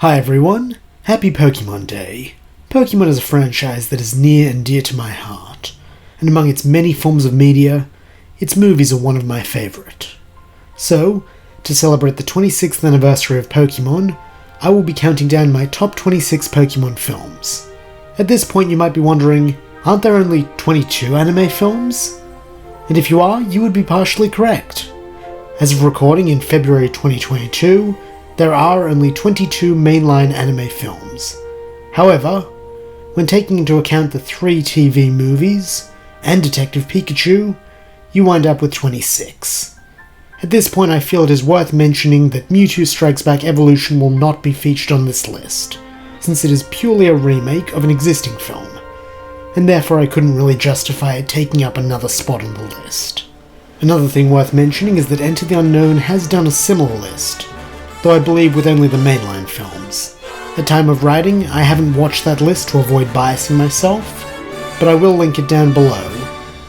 Hi everyone, happy Pokémon Day. Pokémon is a franchise that is near and dear to my heart, and among its many forms of media, its movies are one of my favourite. So, to celebrate the 26th anniversary of Pokémon, I will be counting down my top 26 Pokémon films. At this point you might be wondering, aren't there only 22 anime films? And if you are, you would be partially correct. As of recording in February 2022, there are only 22 mainline anime films. However, when taking into account the 3 TV movies and Detective Pikachu, you wind up with 26. At this point I feel it is worth mentioning that Mewtwo Strikes Back Evolution will not be featured on this list, since it is purely a remake of an existing film, and therefore I couldn't really justify it taking up another spot on the list. Another thing worth mentioning is that Enter the Unknown has done a similar list, though I believe with only the mainline films. At time of writing, I haven't watched that list to avoid biasing myself, but I will link it down below,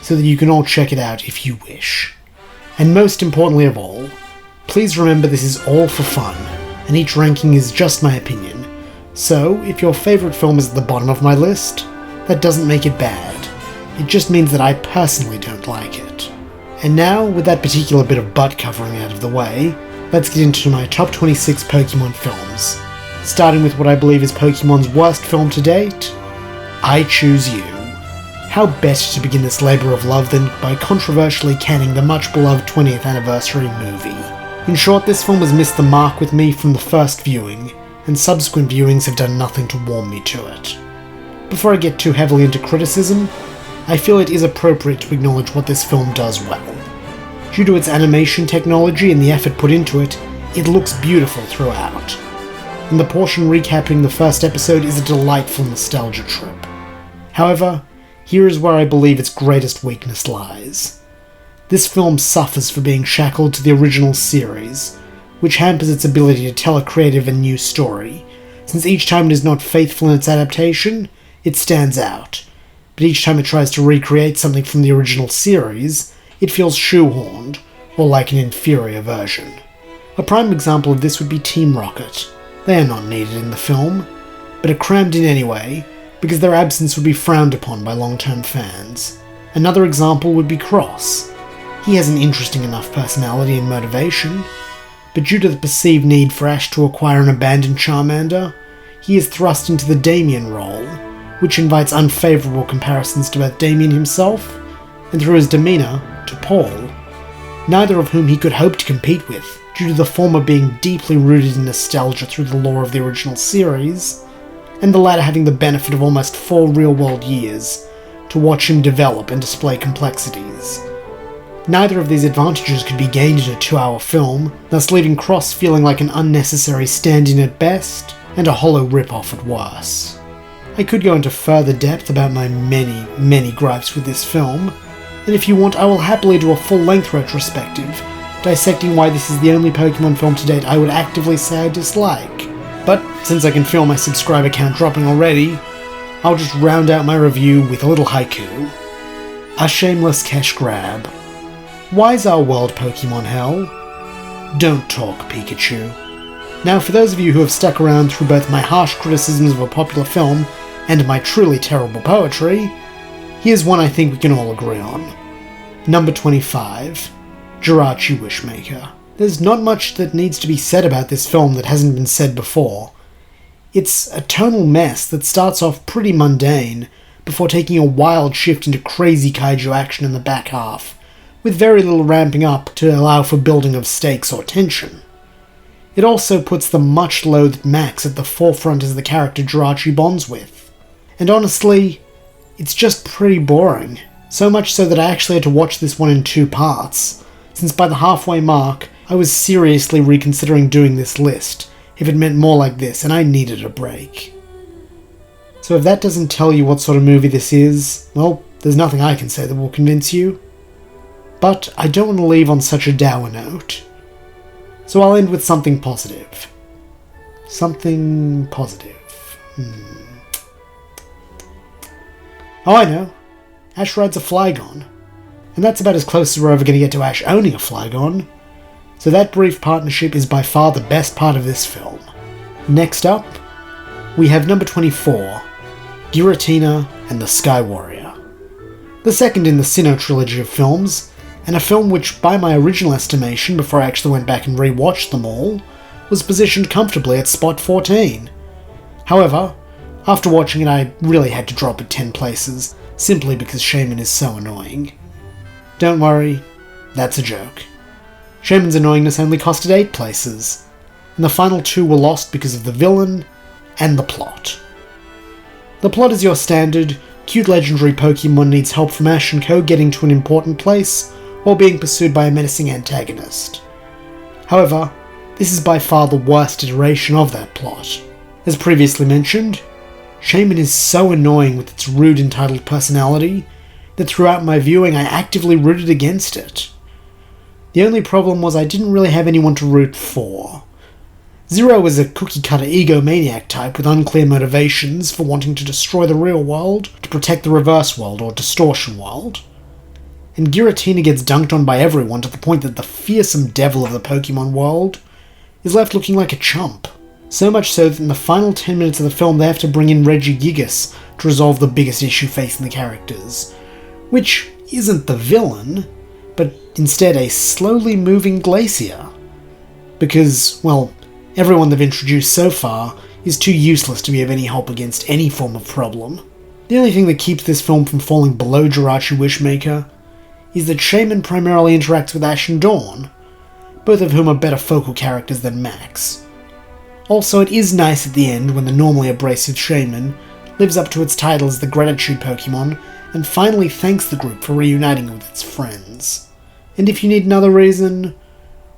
so that you can all check it out if you wish. And most importantly of all, please remember this is all for fun, and each ranking is just my opinion, so if your favourite film is at the bottom of my list, that doesn't make it bad. It just means that I personally don't like it. And now, with that particular bit of butt covering out of the way, let's get into my top 26 Pokémon films. Starting with what I believe is Pokémon's worst film to date, I Choose You. How better to begin this labour of love than by controversially canning the much beloved 20th anniversary movie. In short, this film has missed the mark with me from the first viewing, and subsequent viewings have done nothing to warm me to it. Before I get too heavily into criticism, I feel it is appropriate to acknowledge what this film does well. Due to its animation technology and the effort put into it, it looks beautiful throughout. And the portion recapping the first episode is a delightful nostalgia trip. However, here is where I believe its greatest weakness lies. This film suffers for being shackled to the original series, which hampers its ability to tell a creative and new story, since each time it is not faithful in its adaptation, it stands out, but each time it tries to recreate something from the original series, it feels shoehorned, or like an inferior version. A prime example of this would be Team Rocket. They are not needed in the film, but are crammed in anyway, because their absence would be frowned upon by long-term fans. Another example would be Cross. He has an interesting enough personality and motivation, but due to the perceived need for Ash to acquire an abandoned Charmander, he is thrust into the Damien role, which invites unfavourable comparisons to both Damien himself, and through his demeanour, to Paul, neither of whom he could hope to compete with, due to the former being deeply rooted in nostalgia through the lore of the original series, and the latter having the benefit of almost 4 real-world years to watch him develop and display complexities. Neither of these advantages could be gained in a 2-hour film, thus leaving Cross feeling like an unnecessary stand-in at best, and a hollow rip-off at worst. I could go into further depth about my many gripes with this film, and if you want I will happily do a full-length retrospective, dissecting why this is the only Pokémon film to date I would actively say I dislike. But since I can feel my subscriber count dropping already, I'll just round out my review with a little haiku. A shameless cash grab. Why's our world Pokémon hell? Don't talk, Pikachu. Now for those of you who have stuck around through both my harsh criticisms of a popular film and my truly terrible poetry, here's one I think we can all agree on. Number 25. Jirachi Wishmaker. There's not much that needs to be said about this film that hasn't been said before. It's a tonal mess that starts off pretty mundane, before taking a wild shift into crazy kaiju action in the back half, with very little ramping up to allow for building of stakes or tension. It also puts the much-loathed Max at the forefront as the character Jirachi bonds with. And honestly, it's just pretty boring, so much so that I actually had to watch this one in 2 parts, since by the halfway mark, I was seriously reconsidering doing this list, if it meant more like this, and I needed a break. So if that doesn't tell you what sort of movie this is, well, there's nothing I can say that will convince you. But I don't want to leave on such a dour note. So I'll end with something positive. Something positive. Oh, I know. Ash rides a Flygon. And that's about as close as we're ever going to get to Ash owning a Flygon. So that brief partnership is by far the best part of this film. Next up, we have number 24, Giratina and the Sky Warrior. The second in the Sinnoh trilogy of films, and a film which, by my original estimation before I actually went back and rewatched them all, was positioned comfortably at spot 14. However, after watching it I really had to drop it 10 places, simply because Shaman is so annoying. Don't worry, that's a joke. Shaman's annoyingness only costed 8 places, and the final 2 were lost because of the villain and the plot. The plot is your standard, cute legendary Pokemon needs help from Ash and Co getting to an important place while being pursued by a menacing antagonist. However, this is by far the worst iteration of that plot. As previously mentioned, Shaman is so annoying with its rude entitled personality that throughout my viewing I actively rooted against it. The only problem was I didn't really have anyone to root for. Zero is a cookie-cutter egomaniac type with unclear motivations for wanting to destroy the real world to protect the reverse world or distortion world. And Giratina gets dunked on by everyone to the point that the fearsome devil of the Pokemon world is left looking like a chump. So much so that in the final 10 minutes of the film they have to bring in Regigigas to resolve the biggest issue facing the characters, which isn't the villain, but instead a slowly moving glacier. Because, well, everyone they've introduced so far is too useless to be of any help against any form of problem. The only thing that keeps this film from falling below Jirachi Wishmaker is that Shaman primarily interacts with Ash and Dawn, both of whom are better focal characters than Max. Also, it is nice at the end when the normally abrasive Shaman lives up to its title as the Gratitude Pokemon and finally thanks the group for reuniting with its friends. And if you need another reason,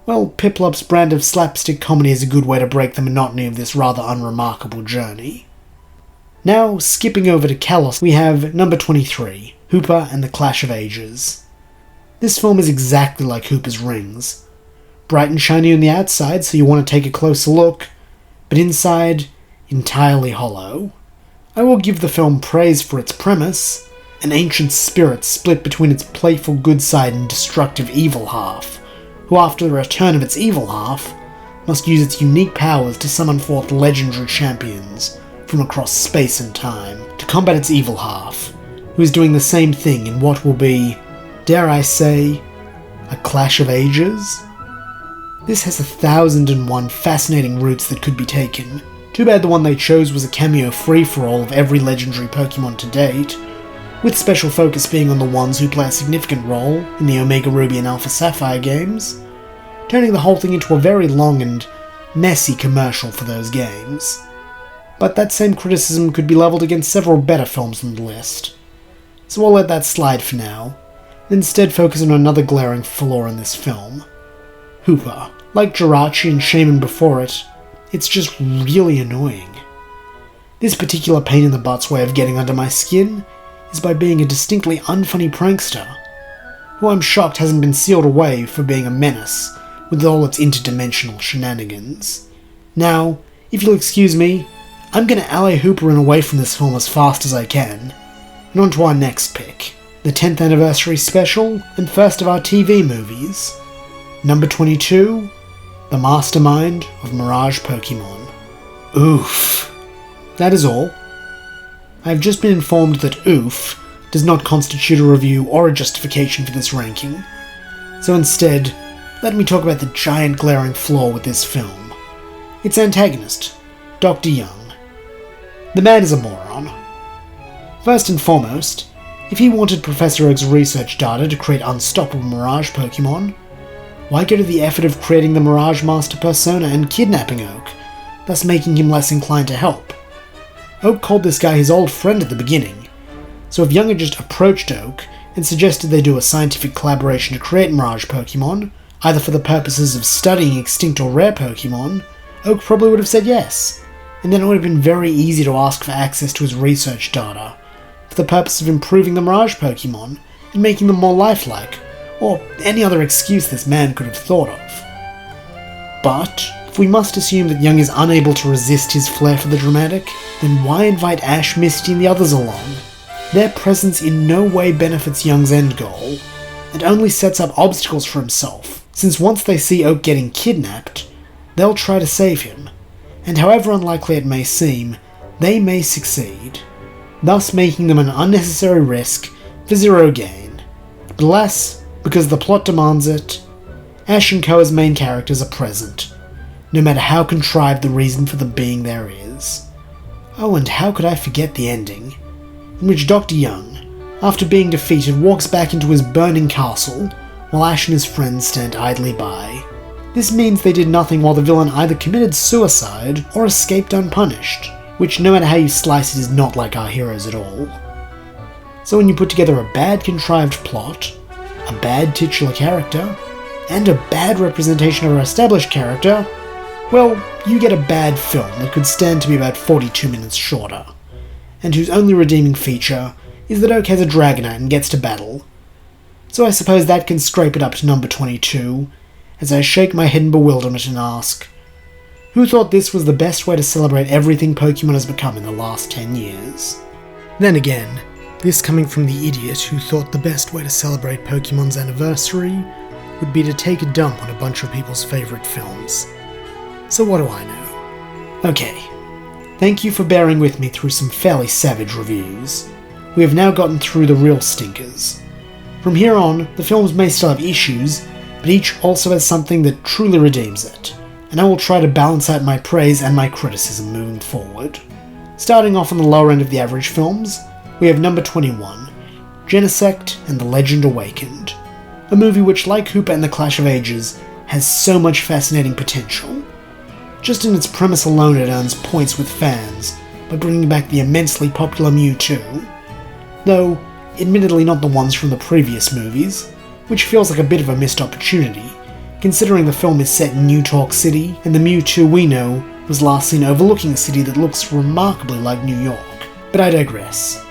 well, Piplup's brand of slapstick comedy is a good way to break the monotony of this rather unremarkable journey. Now, skipping over to Kalos, we have number 23, Hooper and the Clash of Ages. This film is exactly like Hooper's Rings. Bright and shiny on the outside, so you want to take a closer look, but inside, entirely hollow. I will give the film praise for its premise, an ancient spirit split between its playful good side and destructive evil half, who after the return of its evil half, must use its unique powers to summon forth legendary champions from across space and time to combat its evil half, who is doing the same thing in what will be, dare I say, a clash of ages? This has 1,001 fascinating routes that could be taken. Too bad the one they chose was a cameo free-for-all of every legendary Pokemon to date, with special focus being on the ones who play a significant role in the Omega Ruby and Alpha Sapphire games, turning the whole thing into a very long and messy commercial for those games. But that same criticism could be levelled against several better films on the list, so I'll let that slide for now, and instead focus on another glaring flaw in this film. Hooper. Like Jirachi and Shaman before it, it's just really annoying. This particular pain-in-the-butt's way of getting under my skin is by being a distinctly unfunny prankster, who I'm shocked hasn't been sealed away for being a menace with all its interdimensional shenanigans. Now, if you'll excuse me, I'm gonna ally Hooper and away from this film as fast as I can, and on to our next pick, the 10th anniversary special and first of our TV movies, number 22, The Mastermind of Mirage Pokémon. Oof. That is all. I have just been informed that oof does not constitute a review or a justification for this ranking, so instead, let me talk about the giant glaring flaw with this film. Its antagonist, Dr. Young. The man is a moron. First and foremost, if he wanted Professor Oak's research data to create unstoppable Mirage Pokémon, why go to the effort of creating the Mirage Master persona and kidnapping Oak, thus making him less inclined to help? Oak called this guy his old friend at the beginning, so if Young had just approached Oak and suggested they do a scientific collaboration to create Mirage Pokémon, either for the purposes of studying extinct or rare Pokémon, Oak probably would have said yes, and then it would have been very easy to ask for access to his research data, for the purpose of improving the Mirage Pokémon and making them more lifelike, or any other excuse this man could have thought of. But if we must assume that Young is unable to resist his flair for the dramatic, then why invite Ash, Misty and the others along? Their presence in no way benefits Young's end goal, and only sets up obstacles for himself, since once they see Oak getting kidnapped, they'll try to save him, and however unlikely it may seem, they may succeed, thus making them an unnecessary risk for zero gain. But alas, because the plot demands it, Ash and Co as main characters are present, no matter how contrived the reason for them being there is. Oh, and how could I forget the ending, in which Dr. Young, after being defeated, walks back into his burning castle, while Ash and his friends stand idly by. This means they did nothing while the villain either committed suicide or escaped unpunished, which no matter how you slice it is not like our heroes at all. So when you put together a bad contrived plot, a bad titular character, and a bad representation of our established character, well, you get a bad film that could stand to be about 42 minutes shorter, and whose only redeeming feature is that Oak has a Dragonite and gets to battle. So I suppose that can scrape it up to number 22, as I shake my head in bewilderment and ask, who thought this was the best way to celebrate everything Pokémon has become in the last 10 years? Then again, this coming from the idiot who thought the best way to celebrate Pokémon's anniversary would be to take a dump on a bunch of people's favourite films. So what do I know? Okay, thank you for bearing with me through some fairly savage reviews. We have now gotten through the real stinkers. From here on, the films may still have issues, but each also has something that truly redeems it, and I will try to balance out my praise and my criticism moving forward. Starting off on the lower end of the average films, we have number 21, Genesect and the Legend Awakened, a movie which, like Hooper and the Clash of Ages, has so much fascinating potential. Just in its premise alone it earns points with fans by bringing back the immensely popular Mewtwo, though admittedly not the ones from the previous movies, which feels like a bit of a missed opportunity, considering the film is set in New Talk City, and the Mewtwo we know was last seen overlooking a city that looks remarkably like New York. But I digress.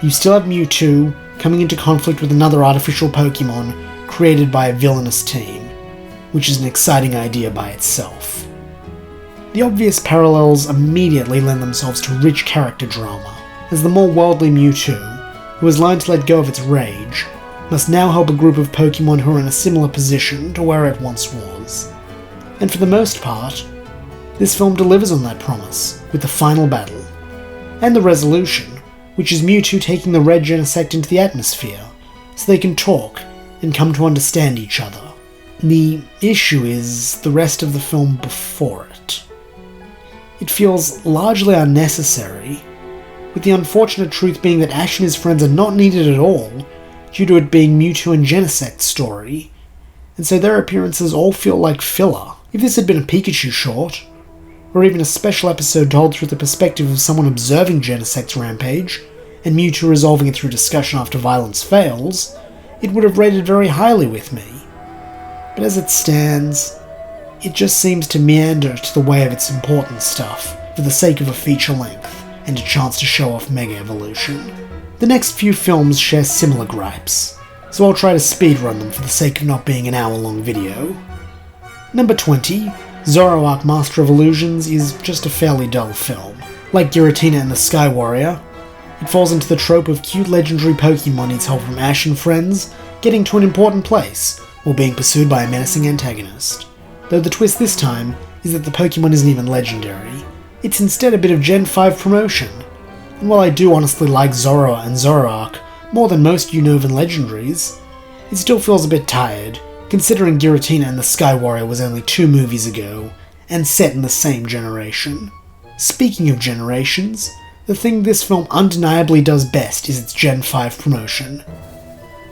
You still have Mewtwo coming into conflict with another artificial Pokémon created by a villainous team, which is an exciting idea by itself. The obvious parallels immediately lend themselves to rich character drama, as the more worldly Mewtwo, who has learned to let go of its rage, must now help a group of Pokémon who are in a similar position to where it once was. And for the most part, this film delivers on that promise, with the final battle, and the resolution, which is Mewtwo taking the red Genesect into the atmosphere, so they can talk and come to understand each other. The issue is the rest of the film before it. It feels largely unnecessary, with the unfortunate truth being that Ash and his friends are not needed at all, due to it being Mewtwo and Genesect's story, and so their appearances all feel like filler. If this had been a Pikachu short, or even a special episode told through the perspective of someone observing Genesect's rampage, and Mewtwo resolving it through discussion after violence fails, it would have rated very highly with me. But as it stands, it just seems to meander to the way of its important stuff, for the sake of a feature length, and a chance to show off Mega Evolution. The next few films share similar gripes, so I'll try to speedrun them for the sake of not being an hour-long video. Number 20, Zoroark Master of Illusions is just a fairly dull film. Like Giratina and the Sky Warrior, it falls into the trope of cute legendary Pokémon needs help from Ash and friends getting to an important place, while being pursued by a menacing antagonist. Though the twist this time is that the Pokémon isn't even legendary, it's instead a bit of Gen 5 promotion. And while I do honestly like Zorua and Zoroark more than most Unova legendaries, it still feels a bit tired, considering Giratina and the Sky Warrior was only 2 movies ago, and set in the same generation. Speaking of generations, the thing this film undeniably does best is its Gen 5 promotion.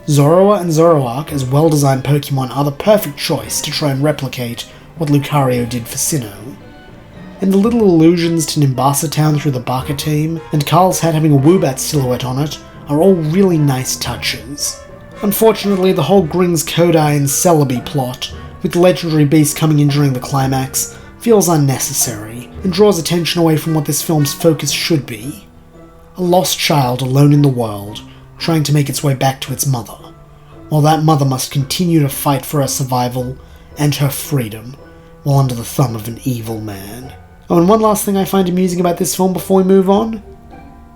Zorua and Zoroark as well-designed Pokémon are the perfect choice to try and replicate what Lucario did for Sinnoh. And the little allusions to Nimbasa Town through the Baka team, and Carl's hat having a Woobat silhouette on it, are all really nice touches. Unfortunately, the whole Grings Kodai and Celebi plot, with the legendary beast coming in during the climax, feels unnecessary, and draws attention away from what this film's focus should be. A lost child alone in the world, trying to make its way back to its mother, while that mother must continue to fight for her survival and her freedom, while under the thumb of an evil man. Oh, and one last thing I find amusing about this film before we move on,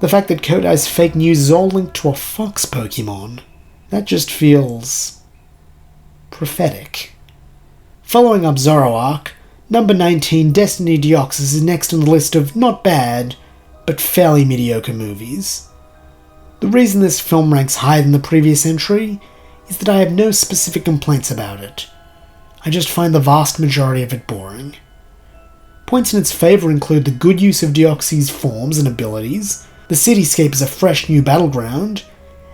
the fact that Kodai's fake news is all linked to a fox Pokémon. That just feels prophetic. Following up Zoroark, Number 19, Destiny Deoxys is next on the list of not bad, but fairly mediocre movies. The reason this film ranks higher than the previous entry is that I have no specific complaints about it. I just find the vast majority of it boring. Points in its favour include the good use of Deoxys' forms and abilities, the cityscape is a fresh new battleground,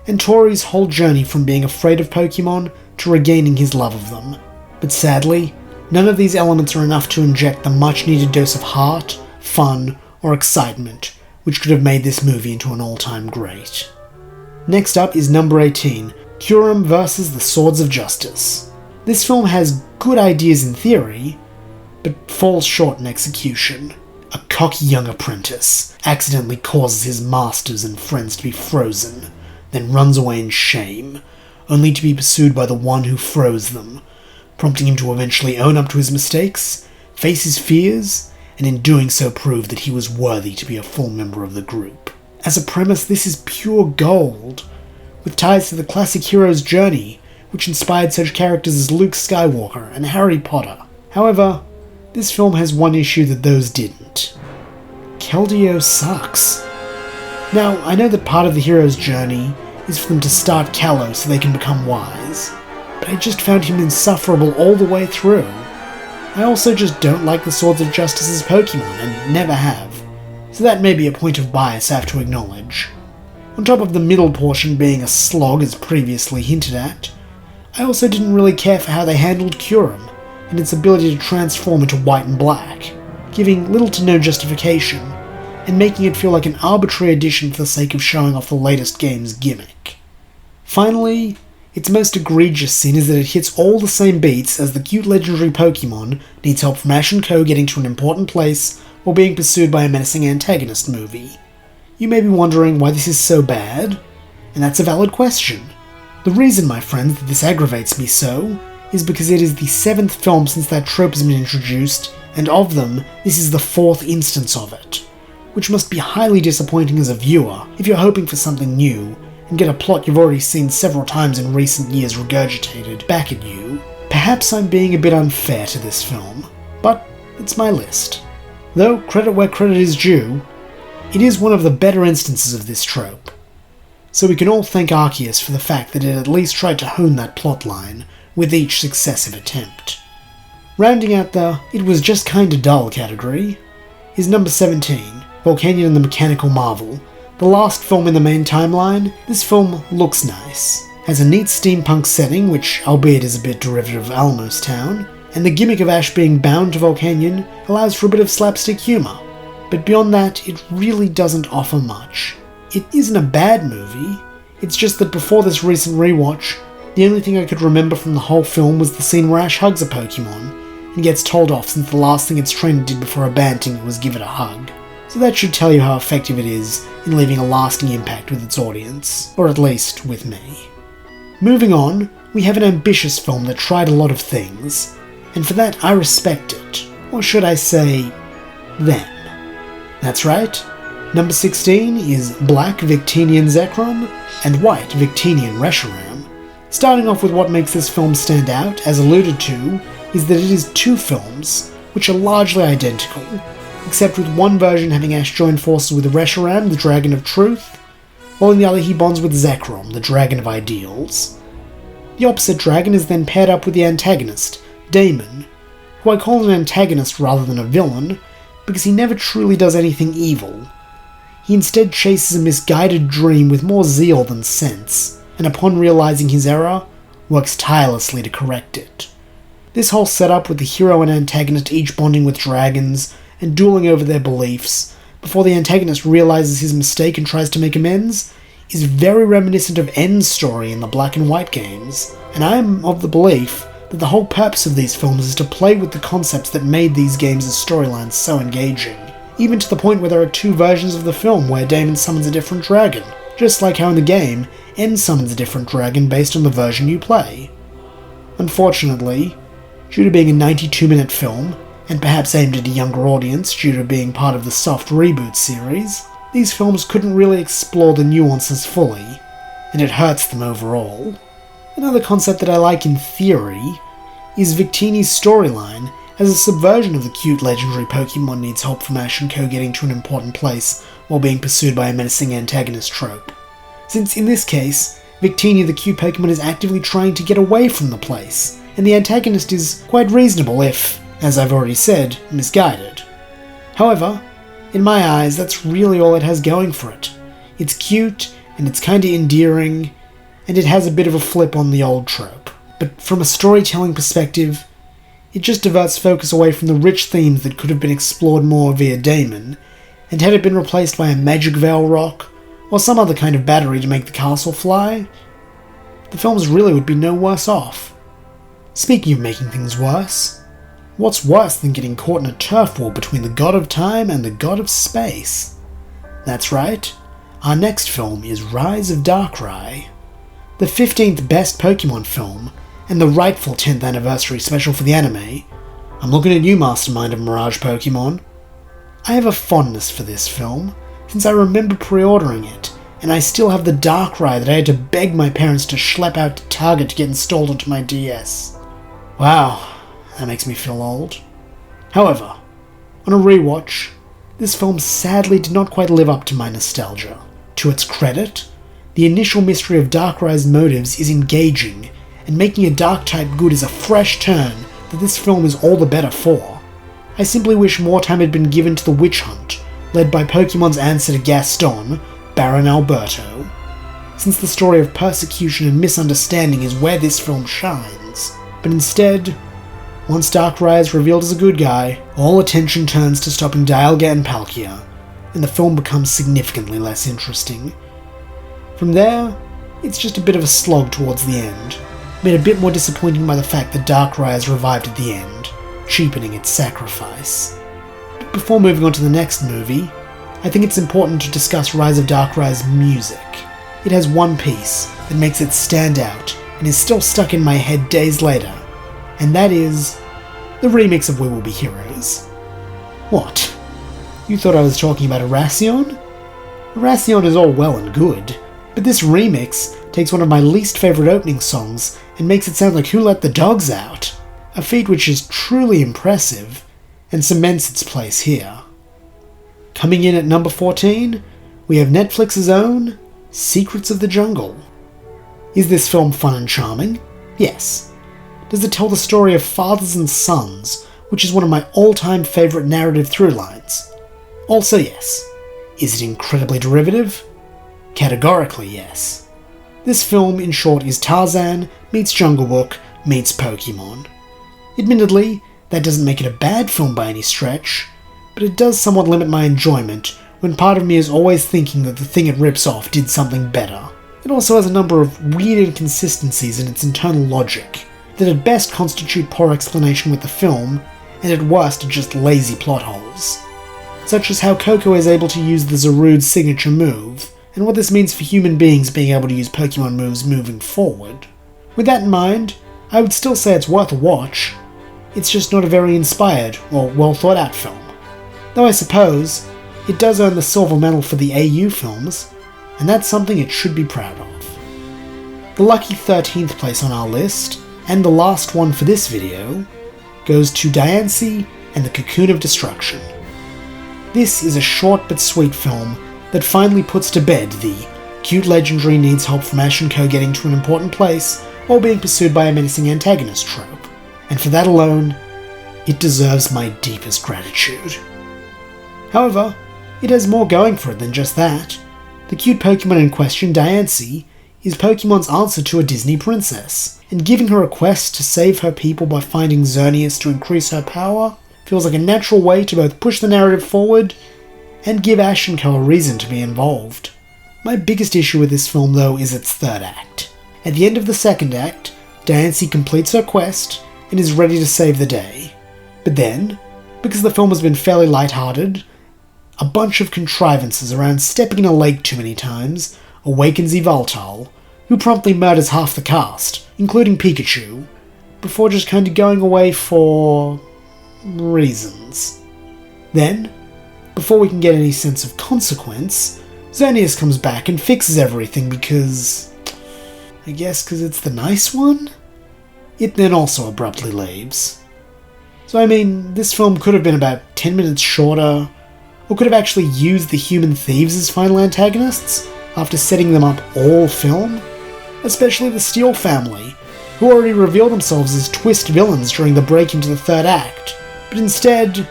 and Tori's whole journey from being afraid of Pokémon to regaining his love of them. But sadly, none of these elements are enough to inject the much-needed dose of heart, fun, or excitement which could have made this movie into an all-time great. Next up is number 18, Kyurem vs. the Swords of Justice. This film has good ideas in theory, but falls short in execution. A cocky young apprentice accidentally causes his masters and friends to be frozen, then runs away in shame, only to be pursued by the one who froze them, prompting him to eventually own up to his mistakes, face his fears, and in doing so prove that he was worthy to be a full member of the group. As a premise, this is pure gold, with ties to the classic hero's journey, which inspired such characters as Luke Skywalker and Harry Potter. However, this film has one issue that those didn't. Keldeo sucks. Now, I know that part of the hero's journey is for them to start callow so they can become wise, but I just found him insufferable all the way through. I also just don't like the Swords of Justice's Pokémon, and never have, so that may be a point of bias I have to acknowledge. On top of the middle portion being a slog as previously hinted at, I also didn't really care for how they handled Kyurem and its ability to transform into white and black, giving little to no justification, and making it feel like an arbitrary addition for the sake of showing off the latest game's gimmick. Finally, its most egregious sin is that it hits all the same beats as the cute legendary Pokémon needs help from Ash and Co getting to an important place while being pursued by a menacing antagonist movie. You may be wondering why this is so bad, and that's a valid question. The reason, my friends, that this aggravates me so is because it is the 7th film since that trope has been introduced, and of them, this is the 4th instance of it, which must be highly disappointing as a viewer if you're hoping for something new and get a plot you've already seen several times in recent years regurgitated back at you. Perhaps I'm being a bit unfair to this film, but it's my list. Though, credit where credit is due, it is one of the better instances of this trope. So we can all thank Arceus for the fact that it at least tried to hone that plotline with each successive attempt. Rounding out the "it was just kinda dull" category is number 17, Volcanion and the Mechanical Marvel. The last film in the main timeline, this film looks nice. Has a neat steampunk setting, which albeit is a bit derivative of Alamos Town, and the gimmick of Ash being bound to Volcanion allows for a bit of slapstick humour. But beyond that, it really doesn't offer much. It isn't a bad movie, it's just that before this recent rewatch, the only thing I could remember from the whole film was the scene where Ash hugs a Pokémon, and gets told off since the last thing its trainer did before abandoning it was give it a hug. So that should tell you how effective it is in leaving a lasting impact with its audience, or at least with me. Moving on, we have an ambitious film that tried a lot of things, and for that I respect it, or should I say, them. That's right, number 16 is Black Victinian Zekrom and White Victinian Reshiram. Starting off with what makes this film stand out, as alluded to, is that it is 2 films, which are largely identical, except with one version having Ash join forces with Reshiram, the Dragon of Truth, while in the other he bonds with Zekrom, the Dragon of Ideals. The opposite dragon is then paired up with the antagonist, Daemon, who I call an antagonist rather than a villain, because he never truly does anything evil. He instead chases a misguided dream with more zeal than sense, and upon realizing his error, works tirelessly to correct it. This whole setup with the hero and antagonist each bonding with dragons, and dueling over their beliefs, before the antagonist realizes his mistake and tries to make amends, is very reminiscent of N's story in the Black and White games, and I am of the belief that the whole purpose of these films is to play with the concepts that made these games' storylines so engaging, even to the point where there are 2 versions of the film where Daemon summons a different dragon, just like how in the game, N summons a different dragon based on the version you play. Unfortunately, due to being a 92-minute film, and perhaps aimed at a younger audience due to being part of the soft reboot series, these films couldn't really explore the nuances fully, and it hurts them overall. Another concept that I like in theory is Victini's storyline as a subversion of the cute legendary Pokémon needs help from Ash and Co getting to an important place while being pursued by a menacing antagonist trope. Since in this case, Victini the cute Pokémon is actively trying to get away from the place, and the antagonist is quite reasonable if, as I've already said, misguided. However, in my eyes, that's really all it has going for it. It's cute, and it's kinda endearing, and it has a bit of a flip on the old trope. But from a storytelling perspective, it just diverts focus away from the rich themes that could have been explored more via Damon, and had it been replaced by a magic veil rock, or some other kind of battery to make the castle fly, the films really would be no worse off. Speaking of making things worse, what's worse than getting caught in a turf war between the god of time and the god of space? That's right, our next film is Rise of Darkrai, the 15th best Pokémon film, and the rightful 10th anniversary special for the anime. I'm looking at you, mastermind of Mirage Pokémon. I have a fondness for this film, since I remember pre-ordering it, and I still have the Darkrai that I had to beg my parents to schlep out to Target to get installed onto my DS. Wow, that makes me feel old. However, on a rewatch, this film sadly did not quite live up to my nostalgia. To its credit, the initial mystery of Darkrai's motives is engaging, and making a Dark-type good is a fresh turn that this film is all the better for. I simply wish more time had been given to the witch hunt, led by Pokemon's answer to Gaston, Baron Alberto, since the story of persecution and misunderstanding is where this film shines. But instead, once Darkrai is revealed as a good guy, all attention turns to stopping Dialga and Palkia, and the film becomes significantly less interesting. From there, it's just a bit of a slog towards the end, made a bit more disappointing by the fact that Darkrai is revived at the end, cheapening its sacrifice. But before moving on to the next movie, I think it's important to discuss Rise of Darkrai's music. It has one piece that makes it stand out and is still stuck in my head days later, and that is the remix of We Will Be Heroes. What? You thought I was talking about Erasion? Erasion is all well and good, but this remix takes one of my least favourite opening songs and makes it sound like Who Let the Dogs Out, a feat which is truly impressive and cements its place here. Coming in at number 14, we have Netflix's own Secrets of the Jungle. Is this film fun and charming? Yes. Does it tell the story of fathers and sons, which is one of my all-time favourite narrative through-lines? Also yes. Is it incredibly derivative? Categorically yes. This film, in short, is Tarzan meets Jungle Book meets Pokémon. Admittedly, that doesn't make it a bad film by any stretch, but it does somewhat limit my enjoyment when part of me is always thinking that the thing it rips off did something better. It also has a number of weird inconsistencies in its internal logic that at best constitute poor explanation with the film, and at worst are just lazy plot holes. Such as how Coco is able to use the Zarude's signature move, and what this means for human beings being able to use Pokemon moves moving forward. With that in mind, I would still say it's worth a watch. It's just not a very inspired or well thought out film. Though I suppose, it does earn the silver medal for the AU films, and that's something it should be proud of. The lucky 13th place on our list, and the last one for this video, goes to Diancie and the Cocoon of Destruction. This is a short but sweet film that finally puts to bed the cute legendary needs help from Ash and Co getting to an important place while being pursued by a menacing antagonist trope, and for that alone, it deserves my deepest gratitude. However, it has more going for it than just that. The cute Pokemon in question, Diancie, is Pokemon's answer to a Disney princess, and giving her a quest to save her people by finding Xerneas to increase her power feels like a natural way to both push the narrative forward and give Ash and Co a reason to be involved. My biggest issue with this film though is its third act. At the end of the second act, Diancie completes her quest and is ready to save the day. But then, because the film has been fairly lighthearted, a bunch of contrivances around stepping in a lake too many times awakens Yveltal, who promptly murders half the cast, including Pikachu, before just kind of going away for reasons. Then, before we can get any sense of consequence, Xerneas comes back and fixes everything because it's the nice one? It then also abruptly leaves. So I mean, this film could have been about 10 minutes shorter, or could have actually used the human thieves as final antagonists after setting them up all film, especially the Steele family, who already reveal themselves as twist villains during the break into the third act, but instead,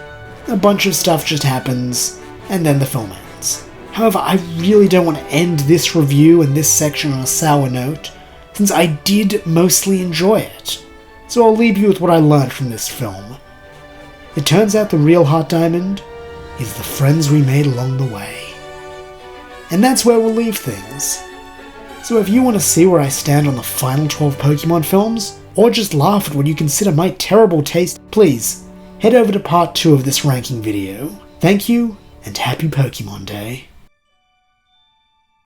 a bunch of stuff just happens, and then the film ends. However, I really don't want to end this review and this section on a sour note, since I did mostly enjoy it. So I'll leave you with what I learned from this film. It turns out the real Heart Diamond is the friends we made along the way. And that's where we'll leave things. So if you want to see where I stand on the final 12 Pokemon films, or just laugh at what you consider my terrible taste, please head over to part 2 of this ranking video. Thank you, and happy Pokemon Day.